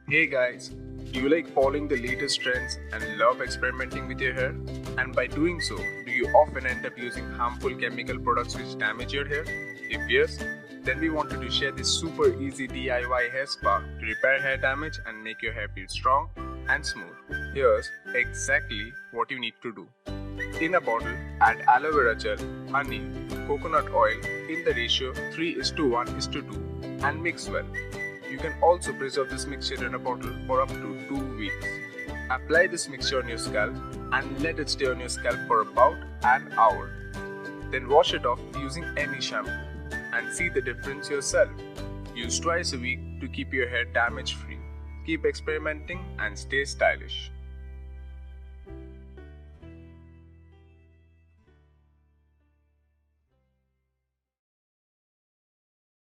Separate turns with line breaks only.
Hey guys, do you like following the latest trends and love experimenting with your hair? And by doing so, do you often end up using harmful chemical products which damage your hair? If yes, then we wanted to share this super easy DIY hair spa to repair hair damage and make your hair feel strong and smooth. Here's exactly what you need to do. In a bottle, add aloe vera gel, honey, coconut oil in the ratio 3:1:2 and mix well. You can also preserve this mixture in a bottle for up to 2 weeks. Apply this mixture on your scalp and let it stay on your scalp for about an hour. Then wash it off using any shampoo and see the difference yourself. Use twice a week to keep your hair damage free. Keep experimenting and stay stylish.